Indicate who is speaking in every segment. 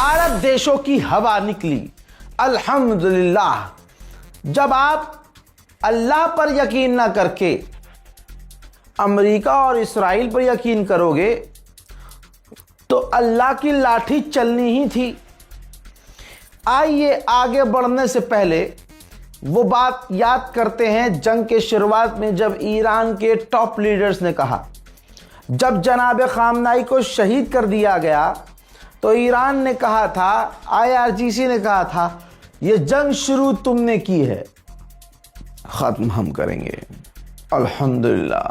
Speaker 1: अरब देशों की हवा निकली। अल्हम्दुलिल्लाह। जब आप अल्लाह पर यकीन ना करके अमेरिका और इस्राइल पर यकीन करोगे तो अल्लाह की लाठी चलनी ही थी। आइए आगे बढ़ने से पहले वो बात याद करते हैं जंग के शुरुआत में जब ईरान के टॉप लीडर्स ने कहा, जब जनाब खामनाई को शहीद कर दिया गया तो ईरान ने कहा था, IRGC ने कहा था, ये जंग शुरू तुमने की है, खत्म हम करेंगे। अल्हम्दुलिल्लाह।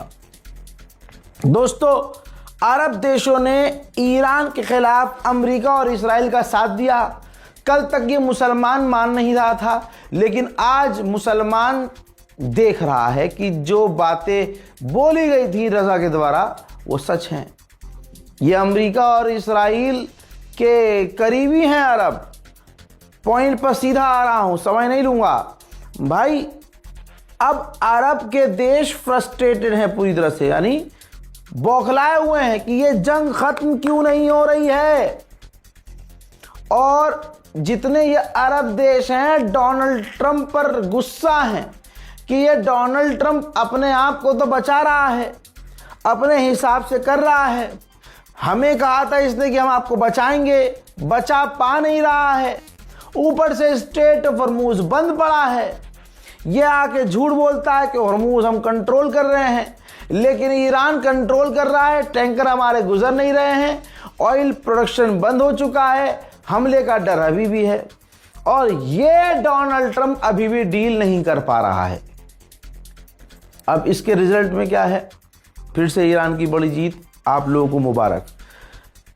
Speaker 1: दोस्तों, अरब देशों ने ईरान के खिलाफ अमेरिका और इस्राइल का साथ दिया। कल तक ये मुसलमान मान नहीं रहा था, लेकिन आज मुसलमान देख रहा है कि जो बातें बोली गई थी रजा के द्वारा वो सच हैं। ये अमेरिका और इस्राइल के करीबी हैं अरब। पॉइंट पर सीधा आ रहा हूं, समय नहीं लूंगा भाई। अब अरब के देश फ्रस्ट्रेटेड हैं पूरी तरह से, यानी बौखलाए हुए हैं कि ये जंग खत्म क्यों नहीं हो रही है। और जितने ये अरब देश हैं डोनाल्ड ट्रंप पर गुस्सा हैं कि ये डोनाल्ड ट्रंप अपने आप को तो बचा रहा है, अपने हिसाब से कर रहा है। हमें कहा था इसने कि हम आपको बचाएंगे, बचा पा नहीं रहा है। ऊपर से स्ट्रेट ऑफ हॉर्मूज बंद पड़ा है। ये आके झूठ बोलता है कि हॉर्मूज हम कंट्रोल कर रहे हैं, लेकिन ईरान कंट्रोल कर रहा है। टैंकर हमारे गुजर नहीं रहे हैं, ऑयल प्रोडक्शन बंद हो चुका है, हमले का डर अभी भी है। और ये डोनाल्ड ट्रंप अभी भी डील नहीं कर पा रहा है। अब इसके रिजल्ट में क्या है? फिर से ईरान की बड़ी जीत। आप लोगों को मुबारक।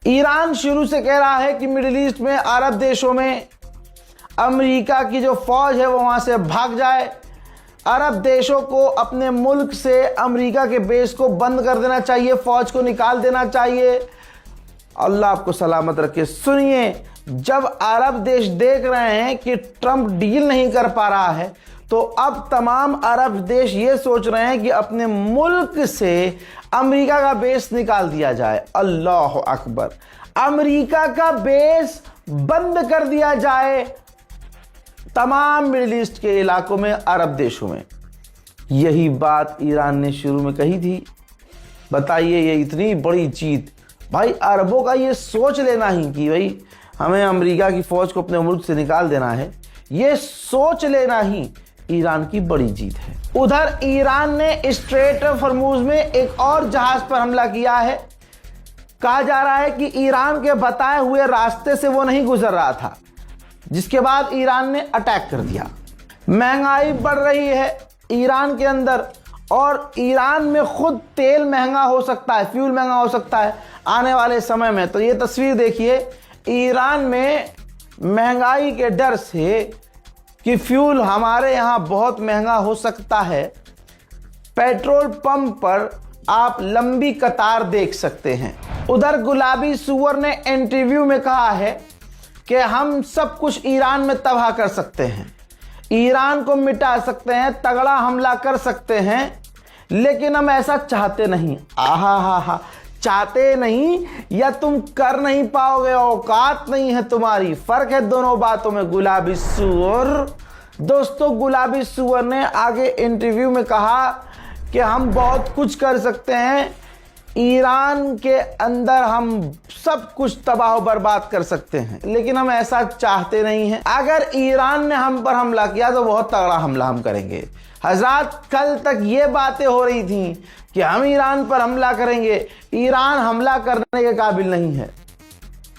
Speaker 1: ईरान शुरू से कह रहा है कि मिडिल ईस्ट में अरब देशों में अमेरिका की जो फौज है वो वहां से भाग जाए। अरब देशों को अपने मुल्क से अमेरिका के बेस को बंद कर देना चाहिए, फौज को निकाल देना चाहिए। अल्लाह आपको सलामत रखे। सुनिए, जब अरब देश देख रहे हैं कि ट्रंप डील नहीं कर पा रहा है तो अब तमाम अरब देश ये सोच रहे हैं कि अपने मुल्क से अमेरिका का बेस निकाल दिया जाए। अल्लाह अकबर। अमेरिका का बेस बंद कर दिया जाए तमाम मिडिल ईस्ट के इलाकों में, अरब देशों में। यही बात ईरान ने शुरू में कही थी। बताइए, ये इतनी बड़ी जीत भाई। अरबों का ये सोच लेना ही कि भाई हमें अमेरिका की फौज को अपने मुल्क से निकाल देना है, ये सोच लेना ही ईरान की बड़ी जीत है। उधर ईरान ने स्ट्रेट ऑफ हॉर्मूज में एक और जहाज पर हमला किया है। कहा जा रहा है कि ईरान के बताए हुए रास्ते से वो नहीं गुजर रहा था, जिसके बाद ईरान ने अटैक कर दिया। महंगाई बढ़ रही है ईरान के अंदर, और ईरान में खुद तेल महंगा हो सकता है, फ्यूल महंगा हो सकता है आने वाले समय में। तो ये तस्वीर देखिए, ईरान में महंगाई के डर से कि फ्यूल हमारे यहाँ बहुत महंगा हो सकता है, पेट्रोल पंप पर आप लंबी कतार देख सकते हैं। उधर गुलाबी सूअर ने इंटरव्यू में कहा है कि हम सब कुछ ईरान में तबाह कर सकते हैं, ईरान को मिटा सकते हैं, तगड़ा हमला कर सकते हैं, लेकिन हम ऐसा चाहते नहीं। आहा हा हा, चाहते नहीं या तुम कर नहीं पाओगे, औकात नहीं है तुम्हारी। फर्क है दोनों बातों में। गुलाबी सूअर। दोस्तों, गुलाबी सूअर ने आगे इंटरव्यू में कहा कि हम बहुत कुछ कर सकते हैं, ईरान के अंदर हम सब कुछ तबाह बर्बाद कर सकते हैं, लेकिन हम ऐसा चाहते नहीं हैं। अगर ईरान ने हम पर हमला किया तो बहुत तगड़ा हमला हम करेंगे। हजरात, कल तक ये बातें हो रही थी कि हम ईरान पर हमला करेंगे। ईरान हमला करने के काबिल नहीं है।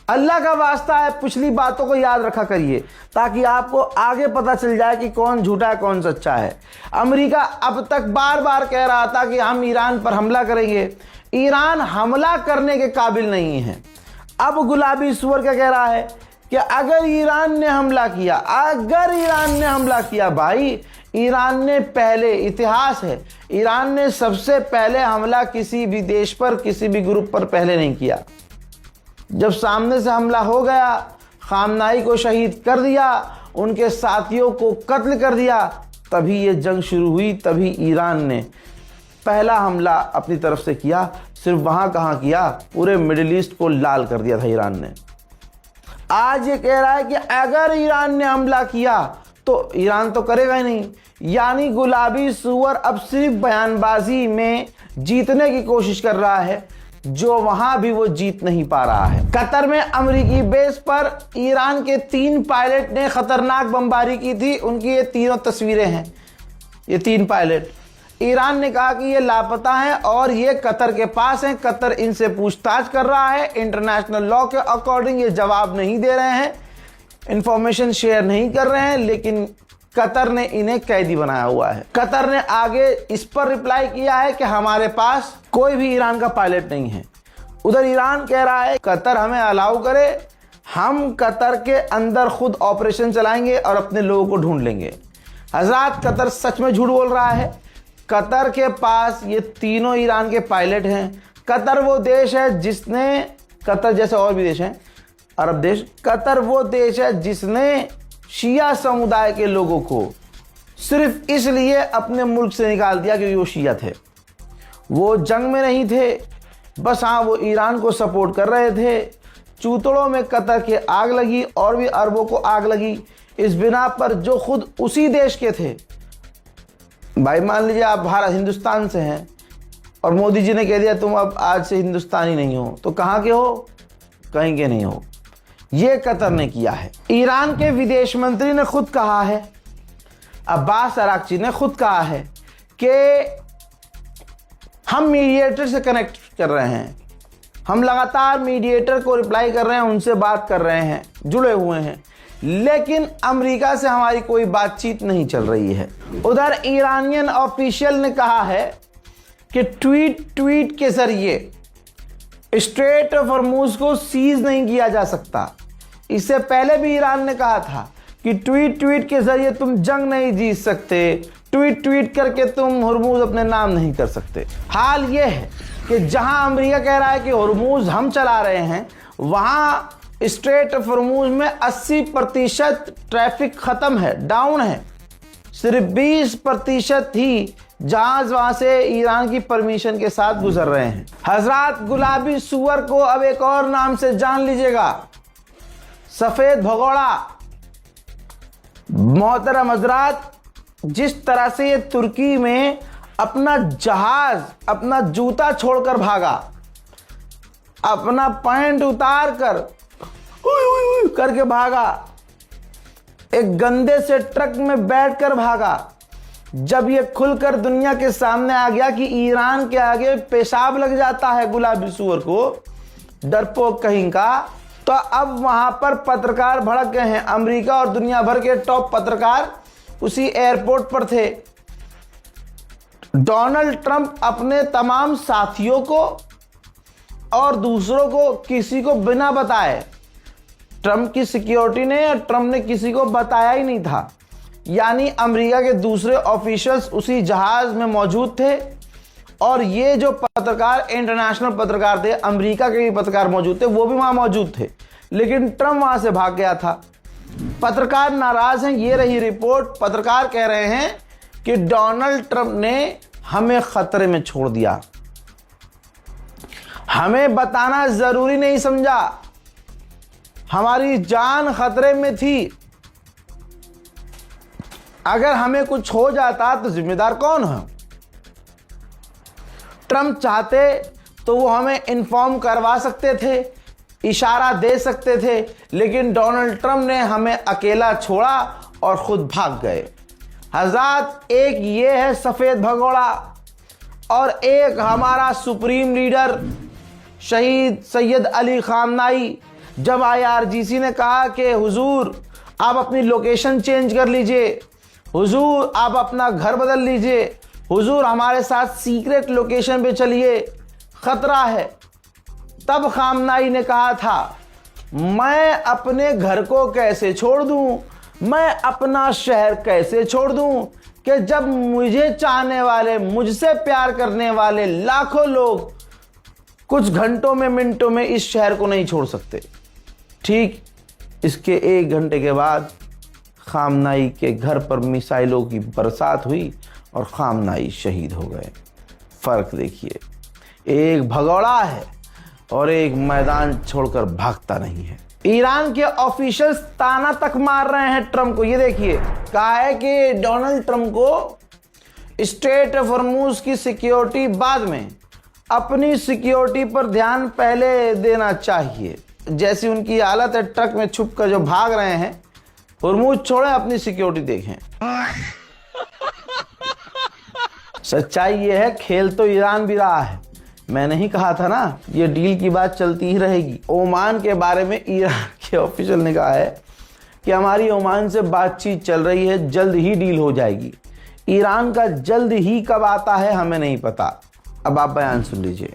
Speaker 1: अल्लाह का वास्ता है, पिछली बातों को याद रखा करिए ताकि आपको आगे पता चल जाए कि कौन झूठा है कौन सच्चा है। अमेरिका अब तक बार बार कह रहा था कि हम ईरान पर हमला करेंगे। ईरान हमला करने के काबिल नहीं है। अब गुलाबी सूअर क्या कह रहा है कि अगर ईरान ने हमला किया, अगर ईरान ने हमला किया, भाई ईरान ने पहले, इतिहास है, ईरान ने सबसे पहले हमला किसी भी देश पर, किसी भी ग्रुप पर पहले नहीं किया। जब सामने से हमला हो गया, खामनाई को शहीद कर दिया, उनके साथियों को कत्ल कर दिया, तभी ये जंग शुरू हुई। तभी ईरान ने पहला हमला अपनी तरफ से किया। सिर्फ वहां कहां किया, पूरे मिडिल ईस्ट को लाल कर दिया था ईरान ने। आज ये कह रहा है कि अगर ईरान ने हमला किया तो ईरान तो करेगा ही नहीं। यानी गुलाबी सूअर अब सिर्फ बयानबाजी में जीतने की कोशिश कर रहा है, जो वहां भी वो जीत नहीं पा रहा है। कतर में अमेरिकी बेस पर ईरान के 3 पायलट ने खतरनाक बमबारी की थी। उनकी ये तीनों तस्वीरें हैं, ये 3 पायलट। ईरान ने कहा कि ये लापता हैं और ये कतर के पास हैं। कतर इनसे पूछताछ कर रहा है। इंटरनेशनल लॉ के अकॉर्डिंग ये जवाब नहीं दे रहे हैं, इंफॉर्मेशन शेयर नहीं कर रहे हैं, लेकिन कतर ने इन्हें कैदी बनाया हुआ है। कतर ने आगे इस पर रिप्लाई किया है कि हमारे पास कोई भी ईरान का पायलट नहीं है। उधर ईरान कह रहा है कतर हमें अलाउ करे, हम कतर के अंदर खुद ऑपरेशन चलाएंगे और अपने लोगों को ढूंढ लेंगे। हजरात, कतर सच में झूठ बोल रहा है। कतर के पास ये तीनों ईरान के पायलट हैं। कतर वो देश है जिसने, कतर जैसे और भी देश हैं अरब देश, कतर वो देश है जिसने शिया समुदाय के लोगों को सिर्फ इसलिए अपने मुल्क से निकाल दिया क्योंकि वो शिया थे। वो जंग में नहीं थे, बस हाँ वो ईरान को सपोर्ट कर रहे थे। चूतड़ों में कतर के आग लगी और भी अरबों को आग लगी, इस बिना पर जो खुद उसी देश के थे। भाई मान लीजिए आप भारत हिंदुस्तान से हैं और मोदी जी ने कह दिया तुम अब आज से हिंदुस्तानी नहीं हो, तो कहाँ के हो? कहीं के नहीं हो। ये कतर ने किया है। ईरान के विदेश मंत्री ने खुद कहा है, अब्बास अराक्ची ने खुद कहा है कि हम मीडिएटर से कनेक्ट कर रहे हैं, हम लगातार मीडिएटर को रिप्लाई कर रहे हैं, उनसे बात कर रहे हैं, जुड़े हुए हैं, लेकिन अमेरिका से हमारी कोई बातचीत नहीं चल रही है। उधर ईरानियन ऑफिशियल ने कहा है कि ट्वीट के जरिए स्ट्रेट ऑफ हॉर्मुज को सीज नहीं किया जा सकता। इससे पहले भी ईरान ने कहा था कि ट्वीट के जरिए तुम जंग नहीं जीत सकते, ट्वीट करके तुम हॉर्मुज अपने नाम नहीं कर सकते। हाल यह है कि जहां अमेरिका कह रहा है कि हॉर्मुज हम चला रहे हैं, वहां स्ट्रेट ऑफ हॉर्मुज में 80% ट्रैफिक खत्म है, डाउन है। सिर्फ 20% ही जहाज वहां से ईरान की परमिशन के साथ गुजर रहे हैं। हजरात, गुलाबी सुअर को अब एक और नाम से जान लीजिएगा, सफेद भगोड़ा। मोहतरम हजरात, जिस तरह से ये तुर्की में अपना जहाज, अपना जूता छोड़कर भागा, अपना पैंट उतार कर करके भागा, एक गंदे से ट्रक में बैठकर भागा, जब ये खुलकर दुनिया के सामने आ गया कि ईरान के आगे पेशाब लग जाता है गुलाबी सूअर को, डरपोक कहीं का, तो अब वहां पर पत्रकार भड़क गए हैं। अमेरिका और दुनिया भर के टॉप पत्रकार उसी एयरपोर्ट पर थे। डोनाल्ड ट्रंप अपने तमाम साथियों को और दूसरों को, किसी को बिना बताए, ट्रंप की सिक्योरिटी ने या ट्रंप ने किसी को बताया ही नहीं था। यानी अमेरिका के दूसरे ऑफिशियल्स उसी जहाज में मौजूद थे और ये जो पत्रकार, इंटरनेशनल पत्रकार थे, अमेरिका के भी पत्रकार मौजूद थे, वो भी वहां मौजूद थे, लेकिन ट्रंप वहां से भाग गया था। पत्रकार नाराज हैं, ये रही रिपोर्ट। पत्रकार कह रहे हैं कि डोनाल्ड ट्रंप ने हमें खतरे में छोड़ दिया, हमें बताना जरूरी नहीं समझा, हमारी जान खतरे में थी, अगर हमें कुछ हो जाता तो जिम्मेदार कौन है? ट्रंप चाहते तो वो हमें इन्फॉर्म करवा सकते थे, इशारा दे सकते थे, लेकिन डोनाल्ड ट्रंप ने हमें अकेला छोड़ा और खुद भाग गए। हज़रात, एक ये है सफेद भगोड़ा और एक हमारा सुप्रीम लीडर शहीद सैयद अली खामनाई। जब IRGC ने कहा कि हुजूर आप अपनी लोकेशन चेंज कर लीजिए, हुजूर आप अपना घर बदल लीजिए, हुजूर हमारे साथ सीक्रेट लोकेशन पे चलिए, खतरा है, तब खामनाई ने कहा था मैं अपने घर को कैसे छोड़ दूं, मैं अपना शहर कैसे छोड़ दूं कि जब मुझे चाहने वाले, मुझसे प्यार करने वाले लाखों लोग कुछ घंटों में, मिनटों में इस शहर को नहीं छोड़ सकते। ठीक इसके 1 घंटे के बाद खामनाई के घर पर मिसाइलों की बरसात हुई और खामनाई शहीद हो गए। फर्क देखिए, एक भगोड़ा है और एक मैदान छोड़कर भागता नहीं है। ईरान के ऑफिशियल्स ताना तक मार रहे हैं ट्रंप को। ये देखिए, कहा है कि डोनाल्ड ट्रंप को स्ट्रेट ऑफ हॉर्मुज की सिक्योरिटी बाद में, अपनी सिक्योरिटी पर ध्यान पहले देना चाहिए। जैसी उनकी हालत है, ट्रक में छुप कर जो भाग रहे हैं, हॉर्मुज छोड़ें, अपनी सिक्योरिटी देखें। सच्चाई ये है, खेल तो ईरान भी रहा है। मैंने ही कहा था ना, ये डील की बात चलती ही रहेगी। ओमान के बारे में ईरान के ऑफिशियल ने कहा है कि हमारी ओमान से बातचीत चल रही है, जल्द ही डील हो जाएगी। ईरान का जल्द ही कब आता है हमें नहीं पता। अब आप बयान सुन लीजिए।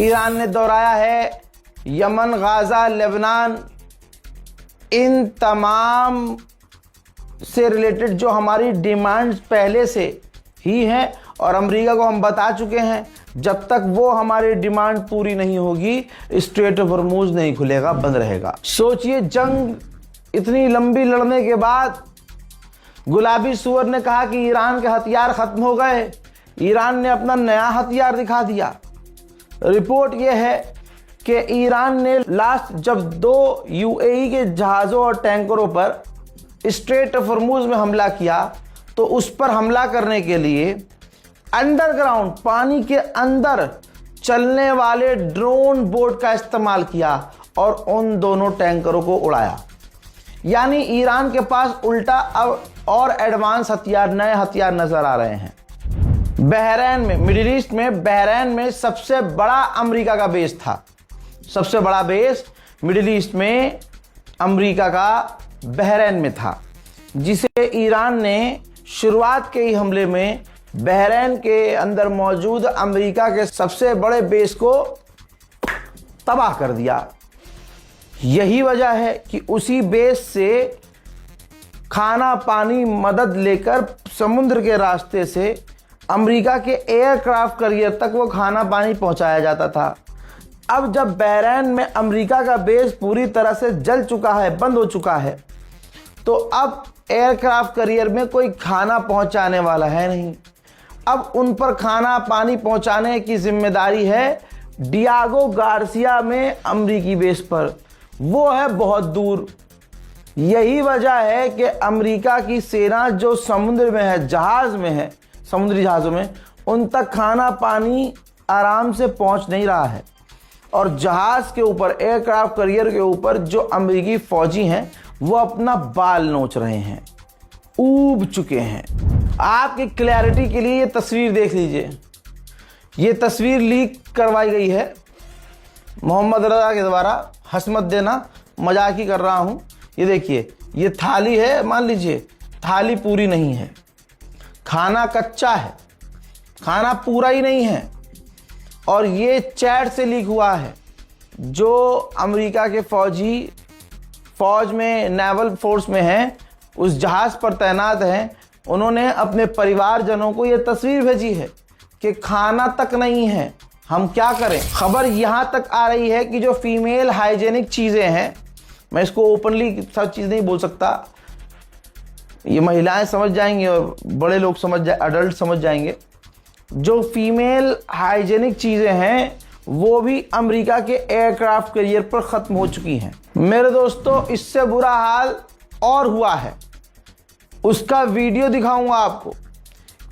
Speaker 1: ईरान ने दोहराया है यमन, गाजा, लेबनान, इन तमाम से रिलेटेड जो हमारी डिमांड्स पहले से ही हैं और अमेरिका को हम बता चुके हैं, जब तक वो हमारी डिमांड पूरी नहीं होगी स्ट्रेट ऑफ हॉर्मुज नहीं खुलेगा, बंद रहेगा। सोचिए, जंग इतनी लंबी लड़ने के बाद गुलाबी सुअर ने कहा कि ईरान के हथियार खत्म हो गए। ईरान ने अपना नया हथियार दिखा दिया। रिपोर्ट यह है कि ईरान ने लास्ट जब 2 यूएई के जहाज़ों और टैंकरों पर स्ट्रेट ऑफ हॉर्मुज में हमला किया, तो उस पर हमला करने के लिए अंडरग्राउंड, पानी के अंदर चलने वाले ड्रोन बोट का इस्तेमाल किया और उन दोनों टैंकरों को उड़ाया। यानी ईरान के पास उल्टा अब और एडवांस हथियार, नए हथियार नजर आ रहे हैं। बहरैन में, मिडिल ईस्ट में बहरैन में सबसे बड़ा अमेरिका का बेस था। सबसे बड़ा बेस मिडिल ईस्ट में अमेरिका का बहरैन में था, जिसे ईरान ने शुरुआत के ही हमले में बहरैन के अंदर मौजूद अमेरिका के सबसे बड़े बेस को तबाह कर दिया। यही वजह है कि उसी बेस से खाना पानी मदद लेकर समुद्र के रास्ते से अमेरिका के एयरक्राफ्ट कैरियर तक वो खाना पानी पहुंचाया जाता था। अब जब बहरैन में अमेरिका का बेस पूरी तरह से जल चुका है, बंद हो चुका है, तो अब एयरक्राफ्ट कैरियर में कोई खाना पहुंचाने वाला है नहीं। अब उन पर खाना पानी पहुंचाने की जिम्मेदारी है डियागो गार्सिया में अमेरिकी बेस पर। वो है बहुत दूर। यही वजह है कि अमेरिका की सेना जो समुद्र में है, जहाज़ में है, समुद्री जहाज़ों में, उन तक खाना पानी आराम से पहुंच नहीं रहा है। और जहाज़ के ऊपर, एयरक्राफ्ट कैरियर के ऊपर जो अमेरिकी फ़ौजी हैं, वो अपना बाल नोच रहे हैं, ऊब चुके हैं। आपकी क्लैरिटी के लिए ये तस्वीर देख लीजिए। ये तस्वीर लीक करवाई गई है मोहम्मद रज़ा के द्वारा। हंस मत देना, मजाक ही कर रहा हूँ। ये देखिए, ये थाली है, मान लीजिए थाली पूरी नहीं है, खाना कच्चा है, खाना पूरा ही नहीं है। और ये चैट से लीक हुआ है। जो अमेरिका के फ़ौजी फ़ौज में, नेवल फोर्स में हैं, उस जहाज़ पर तैनात हैं, उन्होंने अपने परिवारजनों को ये तस्वीर भेजी है कि खाना तक नहीं है, हम क्या करें। खबर यहाँ तक आ रही है कि जो फीमेल हाइजेनिक चीज़ें हैं, मैं इसको ओपनली सब चीज़ नहीं बोल सकता, ये महिलाएं समझ जाएंगी और बड़े लोग अडल्ट समझ जाएंगे। जो फीमेल हाइजेनिक चीज़ें हैं वो भी अमेरिका के एयरक्राफ्ट कैरियर पर ख़त्म हो चुकी हैं। मेरे दोस्तों, इससे बुरा हाल और हुआ है। उसका वीडियो दिखाऊंगा आपको।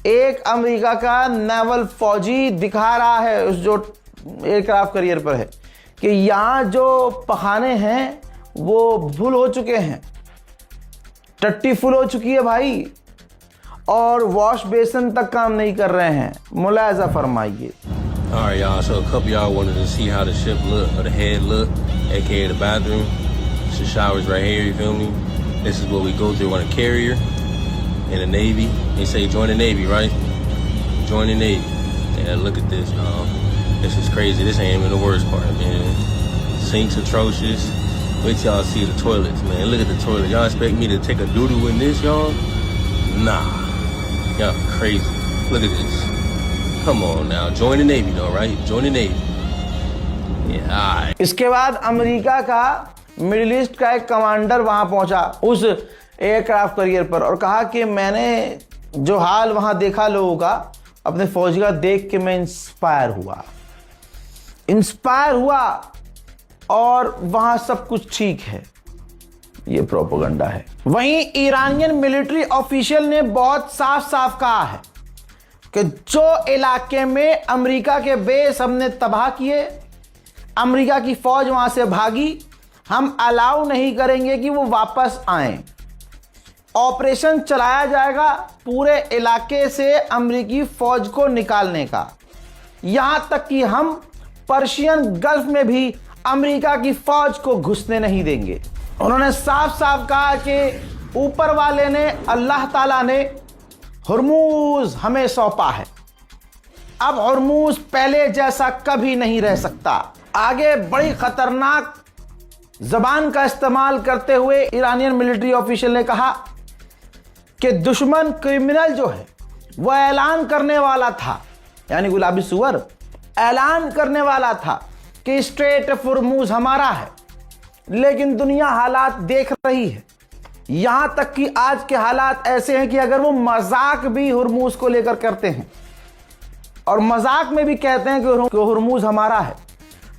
Speaker 1: एक अमेरिका का नेवल फौजी दिखा रहा है, उस जो एयरक्राफ्ट कैरियर पर है, कि यहाँ जो पखाने हैं वो फुल हो चुके हैं, टट्टी फुल हो चुकी है भाई, और वॉश बेसिन तक काम नहीं कर रहे हैं। मुलायजा फरमाइए।
Speaker 2: All right, y'all. So a couple of y'all wanted to see how the ship look, or the head look, aka the bathroom. The shower's right here, you feel me? This is what we go through on a carrier in the Navy. They say join the Navy, right? Join the Navy. Yeah, look at this, y'all. This is crazy. This ain't even the worst part, man. Sinks atrocious. Wait till y'all see the toilets, man. Look at the toilet. Y'all expect me to take a doo-doo in this, y'all? Nah. Y'all crazy. Look at this. Come on now. Join the Navy, though, right? Join the Navy. Yeah, all right.
Speaker 1: इसके बाद America का middle east का एक commander वहां पहुंचा उस aircraft carrier पर और कहा कि मैंने जो हाल वहां देखा लोगों का, अपने फौजी का देख के मैं इंस्पायर हुआ और वहां सब कुछ ठीक है। ये प्रोपेगेंडा है। वहीं ईरानियन मिलिट्री ऑफिशियल ने बहुत साफ साफ कहा है कि जो इलाके में अमेरिका के बेस हमने तबाह किए, अमेरिका की फौज वहां से भागी, हम अलाउ नहीं करेंगे कि वो वापस आएं। ऑपरेशन चलाया जाएगा पूरे इलाके से अमेरिकी फौज को निकालने का, यहां तक कि हम पर्शियन गल्फ में भी अमेरिका की फौज को घुसने नहीं देंगे। उन्होंने साफ साफ कहा कि ऊपर वाले ने, अल्लाह ताला ने हुर्मुज हमें सौंपा है, अब हुर्मुज पहले जैसा कभी नहीं रह सकता। आगे बड़ी खतरनाक जबान का इस्तेमाल करते हुए ईरानियन मिलिट्री ऑफिशियल ने कहा कि दुश्मन क्रिमिनल जो है वो ऐलान करने वाला था, यानी गुलाबी सुअर ऐलान करने वाला था कि स्ट्रेट ऑफ हुर्मुज हमारा है, लेकिन दुनिया हालात देख रही है। यहां तक कि आज के हालात ऐसे हैं कि अगर वो मजाक भी हुर्मुज को लेकर करते हैं और मजाक में भी कहते हैं कि हुर्मुज हमारा है,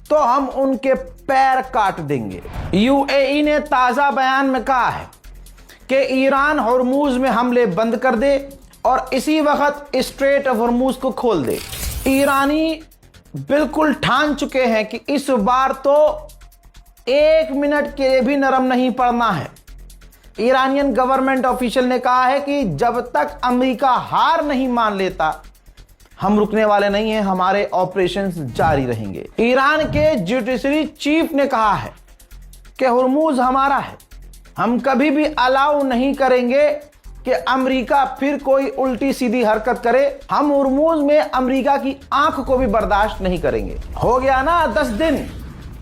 Speaker 1: तो हम उनके पैर काट देंगे। यूएई ने ताजा बयान में कहा है कि ईरान हुर्मुज में हमले बंद कर दे और इसी वक्त स्ट्रेट ऑफ हुर्मुज को खोल दे। ईरानी बिल्कुल ठान चुके हैं कि इस बार तो 1 मिनट के लिए भी नरम नहीं पड़ना है। ईरानियन गवर्नमेंट ऑफिशियल ने कहा है कि जब तक अमेरिका हार नहीं मान लेता, हम रुकने वाले नहीं हैं, हमारे ऑपरेशंस जारी रहेंगे। ईरान के जुडिशरी चीफ ने कहा है कि हुर्मुज हमारा है, हम कभी भी अलाउ नहीं करेंगे कि अमेरिका फिर कोई उल्टी सीधी हरकत करे। हम हुर्मुज में अमेरिका की आंख को भी बर्दाश्त नहीं करेंगे। हो गया ना 10 दिन,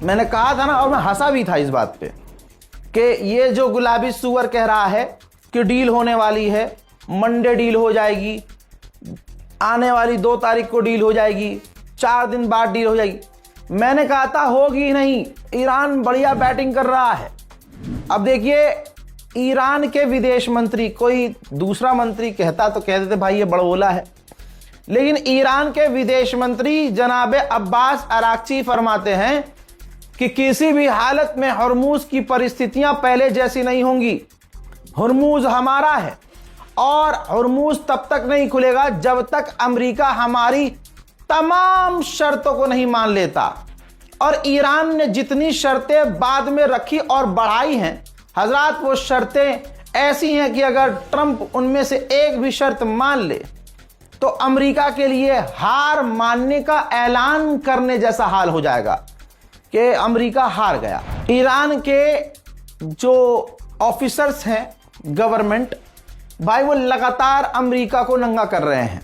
Speaker 1: मैंने कहा था ना, और मैं हंसा भी था इस बात पे कि ये जो गुलाबी सुअर कह रहा है कि डील होने वाली है, मंडे डील हो जाएगी, आने वाली 2 तारीख को डील हो जाएगी, 4 दिन बाद डील हो जाएगी। मैंने कहा था होगी नहीं, ईरान बढ़िया बैटिंग कर रहा है। अब देखिए, ईरान के विदेश मंत्री, कोई दूसरा मंत्री कहता तो कहते थे भाई ये बड़बोला है, लेकिन ईरान के विदेश मंत्री जनाब अब्बास अराक्ची फरमाते हैं कि किसी भी हालत में हुर्मुज की परिस्थितियां पहले जैसी नहीं होंगी। हुर्मुज हमारा है और हुर्मुज तब तक नहीं खुलेगा जब तक अमेरिका हमारी तमाम शर्तों को नहीं मान लेता। और ईरान ने जितनी शर्तें बाद में रखी और बढ़ाई हैं हजरात, वो शर्तें ऐसी हैं कि अगर ट्रंप उनमें से एक भी शर्त मान ले तो अमेरिका के लिए हार मानने का ऐलान करने जैसा हाल हो जाएगा कि अमेरिका हार गया। ईरान के जो ऑफिसर्स हैं गवर्नमेंट, भाई वो लगातार अमेरिका को नंगा कर रहे हैं,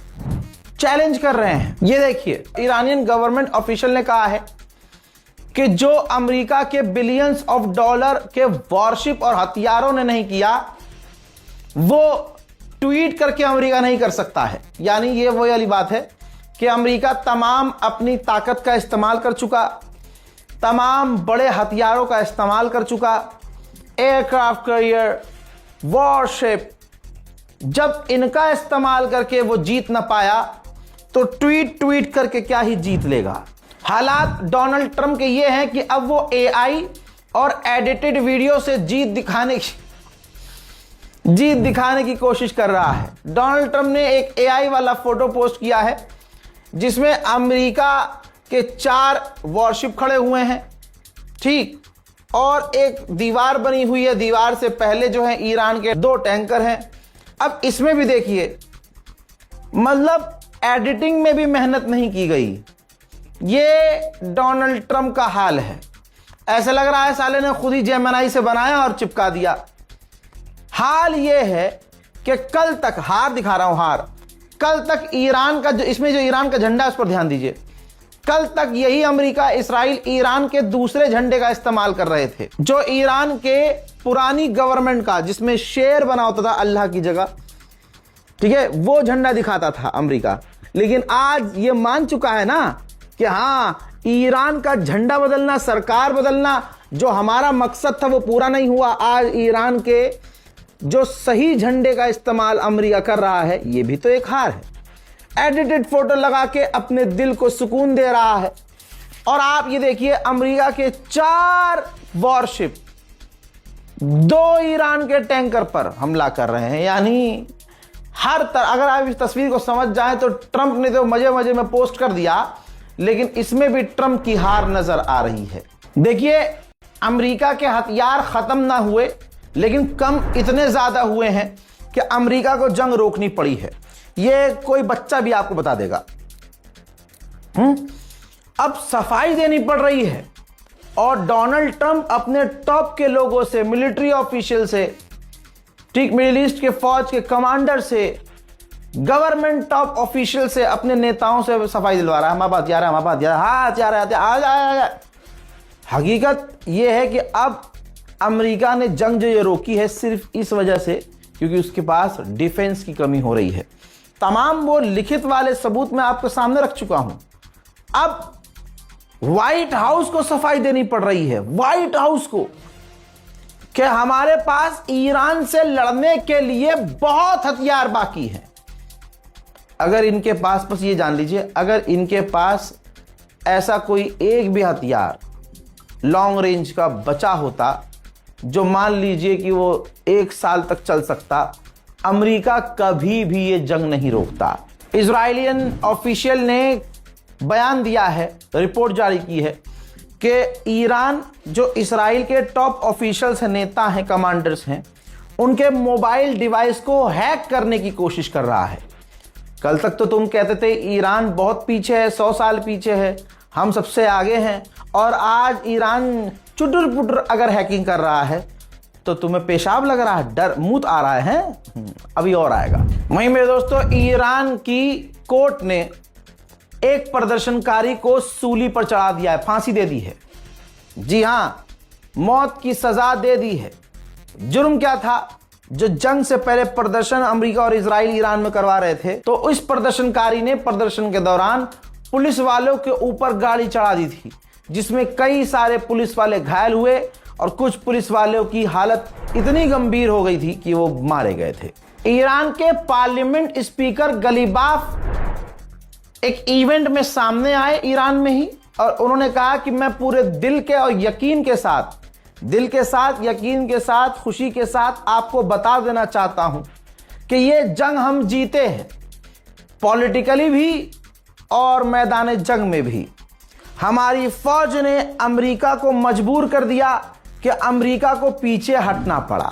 Speaker 1: चैलेंज कर रहे हैं। ये देखिए, ईरानियन गवर्नमेंट ऑफिशियल ने कहा है कि जो अमेरिका के बिलियंस ऑफ डॉलर के वॉरशिप और हथियारों ने नहीं किया, वो ट्वीट करके अमेरिका नहीं कर सकता है। यानी ये वही वाली बात है कि अमेरिका तमाम अपनी ताकत का इस्तेमाल कर चुका, तमाम बड़े हथियारों का इस्तेमाल कर चुका, एयरक्राफ्ट कैरियर, वॉरशिप। जब इनका इस्तेमाल करके वो जीत ना पाया तो ट्वीट करके क्या ही जीत लेगा। हालात डोनाल्ड ट्रंप के ये हैं कि अब वो एआई और एडिटेड वीडियो से जीत दिखाने की कोशिश कर रहा है। डोनाल्ड ट्रंप ने एक एआई वाला फोटो पोस्ट किया है जिसमें अमेरिका के 4 वॉरशिप खड़े हुए हैं, ठीक, और एक दीवार बनी हुई है, दीवार से पहले जो है ईरान के 2 टैंकर हैं। अब इसमें भी देखिए, मतलब एडिटिंग में भी मेहनत नहीं की गई, ये डोनाल्ड ट्रंप का हाल है। ऐसा लग रहा है साले ने खुद ही जेमिनी से बनाया और चिपका दिया। हाल ये है कि कल तक, हार दिखा रहा हूं, हार, कल तक ईरान का जो, इसमें जो ईरान का झंडा है उस पर ध्यान दीजिए, कल तक यही अमेरिका, इस्राइल ईरान के दूसरे झंडे का इस्तेमाल कर रहे थे, जो ईरान के पुरानी गवर्नमेंट का, जिसमें शेर बना होता था अल्लाह की जगह, ठीक है, वो झंडा दिखाता था अमेरिका। लेकिन आज ये मान चुका है ना कि हां, ईरान का झंडा बदलना, सरकार बदलना, जो हमारा मकसद था वो पूरा नहीं हुआ। आज ईरान के जो सही झंडे का इस्तेमाल अमेरिका कर रहा है, ये भी तो एक हार है। एडिटेड फोटो लगा के अपने दिल को सुकून दे रहा है। और आप ये देखिए, अमेरिका के 4 वॉरशिप 2 ईरान के टैंकर पर हमला कर रहे हैं। यानी हर तरह, अगर आप इस तस्वीर को समझ जाएं तो ट्रंप ने तो मजे मजे में पोस्ट कर दिया, लेकिन इसमें भी ट्रंप की हार नजर आ रही है। देखिए, अमेरिका के हथियार खत्म ना हुए, लेकिन कम इतने ज्यादा हुए हैं कि अमेरिका को जंग रोकनी पड़ी है। ये कोई बच्चा भी आपको बता देगा। अब सफाई देनी पड़ रही है और डोनाल्ड ट्रंप अपने टॉप के लोगों से, मिलिट्री ऑफिशियल से, ठीक, मिडिल ईस्ट के फौज के कमांडर से, गवर्नमेंट टॉप ऑफिशियल से, अपने नेताओं से सफाई दिलवा रहा है। हमारे पास यार, हमारे पास यार, हाँ आ हकीकत यह है कि अब अमेरिका ने जंग जो ये रोकी है सिर्फ इस वजह से क्योंकि उसके पास डिफेंस की कमी हो रही है। तमाम वो लिखित वाले सबूत मैं आपके सामने रख चुका हूं। अब व्हाइट हाउस को सफाई देनी पड़ रही है, व्हाइट हाउस को, कि हमारे पास ईरान से लड़ने के लिए बहुत हथियार बाकी हैं। अगर इनके पास, बस ये जान लीजिए, अगर इनके पास ऐसा कोई एक भी हथियार लॉन्ग रेंज का बचा होता जो मान लीजिए कि वो 1 साल तक चल सकता, अमेरिका कभी भी ये जंग नहीं रोकता। इजराइलियन ऑफिशियल ने बयान दिया है, रिपोर्ट जारी की है कि ईरान जो इसराइल के टॉप ऑफिशियल्स हैं, नेता हैं, कमांडर्स हैं, उनके मोबाइल डिवाइस को हैक करने की कोशिश कर रहा है। कल तक तो तुम कहते थे ईरान बहुत पीछे है, 100 साल पीछे है, हम सबसे आगे हैं, और आज ईरान चुटुर पुटर अगर हैकिंग कर रहा है तो तुम्हें पेशाब लग रहा है, डर मुंह आ रहा है, अभी और आएगा। वहीं मेरे दोस्तों, ईरान की कोर्ट ने एक प्रदर्शनकारी को सूली पर चढ़ा दिया है, फांसी दे दी है। जी हां, मौत की सजा दे दी है। जुर्म क्या था? जो जंग से पहले प्रदर्शन अमेरिका और इजराइल ईरान में करवा रहे थे, तो इस प्रदर्शनकारी ने प्रदर्शन के दौरान पुलिस वालों के ऊपर गाड़ी चढ़ा दी थी, जिसमें कई सारे पुलिस वाले घायल हुए और कुछ पुलिस वालों की हालत इतनी गंभीर हो गई थी कि वो मारे गए थे। ईरान के पार्लियामेंट स्पीकर गलीबाफ एक इवेंट में सामने आए ईरान में ही, और उन्होंने कहा कि मैं पूरे दिल के और यकीन के साथ, यकीन के साथ, खुशी के साथ आपको बता देना चाहता हूं कि ये जंग हम जीते हैं, पॉलिटिकली भी और मैदान जंग में भी। हमारी फौज ने अमेरिका को मजबूर कर दिया कि अमेरिका को पीछे हटना पड़ा।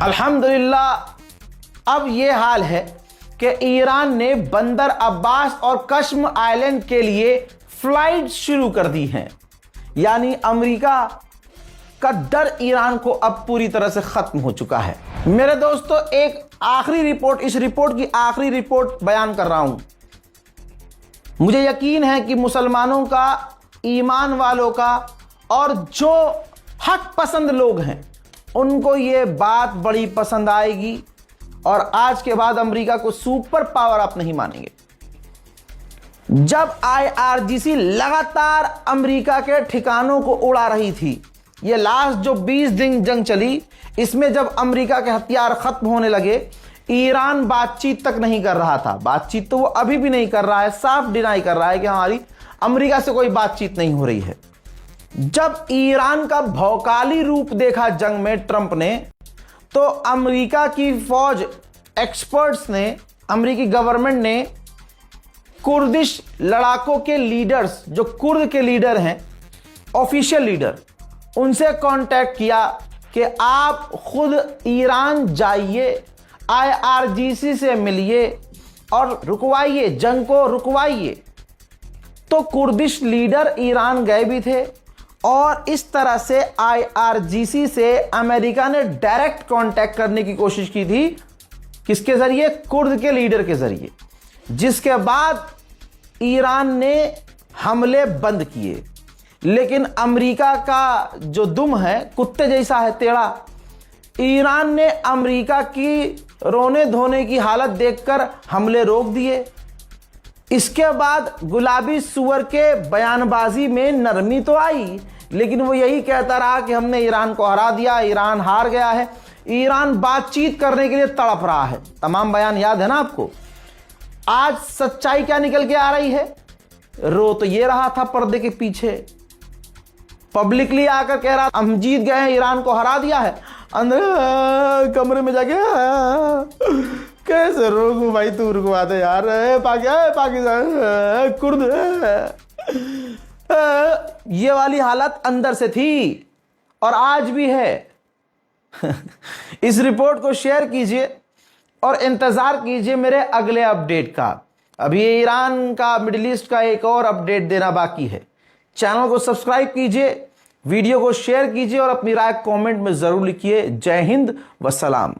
Speaker 1: अल्हम्दुलिल्लाह अब ये हाल है कि ईरान ने बंदर अब्बास और कश्म आइलैंड के लिए फ्लाइट शुरू कर दी हैं। यानी अमेरिका का डर ईरान को अब पूरी तरह से खत्म हो चुका है। मेरे दोस्तों, एक आखिरी रिपोर्ट, इस रिपोर्ट की आखिरी रिपोर्ट बयान कर रहा हूं। मुझे यकीन है कि मुसलमानों का, ईमान वालों का और जो हक पसंद लोग हैं उनको ये बात बड़ी पसंद आएगी, और आज के बाद अमेरिका को सुपर पावर आप नहीं मानेंगे। जब IRGC लगातार अमेरिका के ठिकानों को उड़ा रही थी, ये लास्ट जो 20 दिन जंग चली, इसमें जब अमेरिका के हथियार खत्म होने लगे, ईरान बातचीत तक नहीं कर रहा था। बातचीत तो वो अभी भी नहीं कर रहा है, साफ डिनाई कर रहा है कि हमारी अमेरिका से कोई बातचीत नहीं हो रही है। जब ईरान का भौकाली रूप देखा जंग में ट्रंप ने, तो अमेरिका की फौज एक्सपर्ट्स ने, अमेरिकी गवर्नमेंट ने कुर्दिश लड़ाकों के लीडर्स, जो कुर्द के लीडर हैं, ऑफिशियल लीडर, उनसे कांटेक्ट किया कि आप खुद ईरान जाइए, IRGC से मिलिए और रुकवाइए, जंग को रुकवाइए। तो कुर्दिश लीडर ईरान गए भी थे और इस तरह से IRGC से अमेरिका ने डायरेक्ट कांटेक्ट करने की कोशिश की थी। किसके जरिए? कुर्द के लीडर के जरिए, जिसके बाद ईरान ने हमले बंद किए। लेकिन अमेरिका का जो दुम है, कुत्ते जैसा है टेढ़ा, ईरान ने अमेरिका की रोने धोने की हालत देखकर हमले रोक दिए। इसके बाद गुलाबी सुअर के बयानबाजी में नरमी तो आई, लेकिन वो यही कहता रहा कि हमने ईरान को हरा दिया, ईरान हार गया है, ईरान बातचीत करने के लिए तड़प रहा है। तमाम बयान याद है ना आपको। आज सच्चाई क्या निकल के आ रही है? रो तो ये रहा था पर्दे के पीछे, पब्लिकली आकर कह रहा हम जीत गए हैं, ईरान को हरा दिया है, अंदर कमरे में जाके कैसे रोकूं भाई, तू रुकवा दे यार, पाकिस्तान कुर्द, ये वाली हालत अंदर से थी और आज भी है। इस रिपोर्ट को शेयर कीजिए और इंतजार कीजिए मेरे अगले अपडेट का। अभी ईरान का, मिडिल ईस्ट का एक और अपडेट देना बाकी है। चैनल को सब्सक्राइब कीजिए, वीडियो को शेयर कीजिए और अपनी राय कमेंट में जरूर लिखिए। जय हिंद व सलाम।